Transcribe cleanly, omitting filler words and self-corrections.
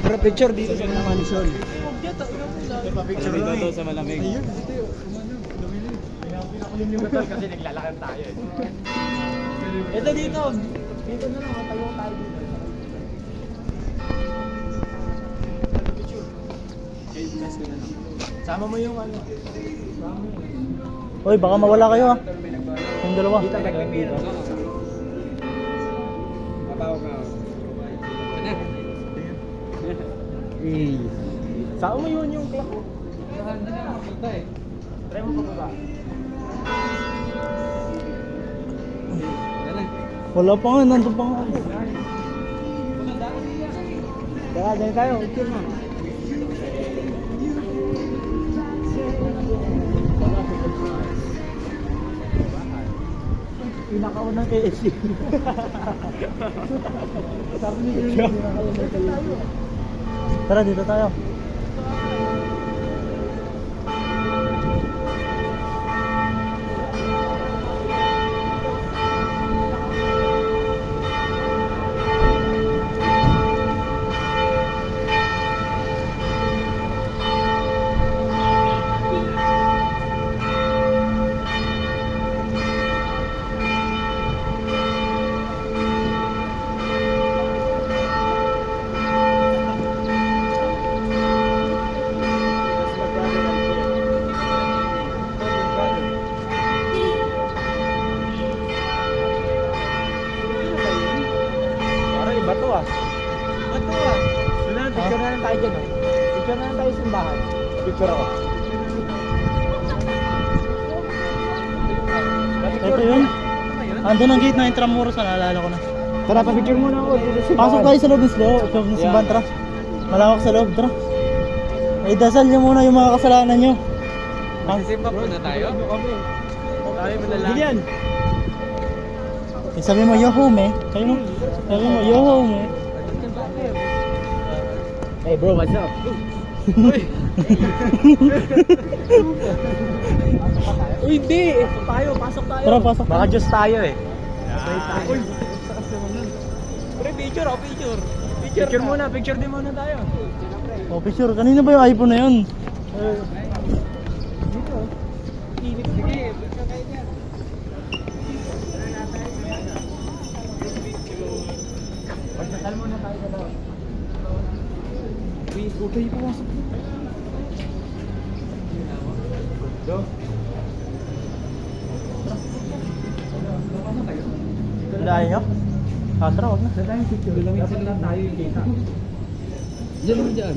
Pero picture dito sa Manisol. Picture dito sa malamig. Ayun, dito yun. Pinakalimlimutan kasi naglalakad tayo eh. Ito dito. Dito na lang, tayo tayo dito. Sama mo yung ano. Hoy, baka mawala kayo ha. Yung dalawa. Dito nagpipira. Matawag ka. Sama mo yun yung clock. Try mo pa ba? Wala pa nga, nandun pa nga. Tara, dyan tayo. Picture mo. Pinakaunang KFC. Sabi ni Julie, pinakaunang tayo. Tara, dito tayo. Parang iba to ah. Ito ah. Picture na lang tayo dyan. Picture na lang tayo sa simbahan. Picture ako. Ito yun. Andun ang gate na Intramuros, naalala ko na. Tara, pa-picture muna ako dito sa Pasok tayo sa loob ng loob ng simbahan, tara. Malawak sa loob, tara. Ay, dasal niyo muna yung mga kasalanan niyo. Magsisimba po na tayo. Tayo malala. Gilian! Eh, sabi mo, yo home eh. Sabi mo, yo home eh. Hey bro, what's up? Uy, hindi! Pasok tayo! Tara, pasok Baka tayo. Diyos tayo eh. Uy! Pre, picture ako, picture! Picture muna, picture din muna tayo. Oh, picture. Kanina ba yung iPhone na yun? Dito. Init. Sige, picture kayo dyan. Pagkasal muna tayo sa daw. Uy, huwag kayo pumasok. Go. Tandaan nyo? Ah, tara, wag na. Sa tayo picture. Lang lang tayo yung kita. Diyan mo dyan.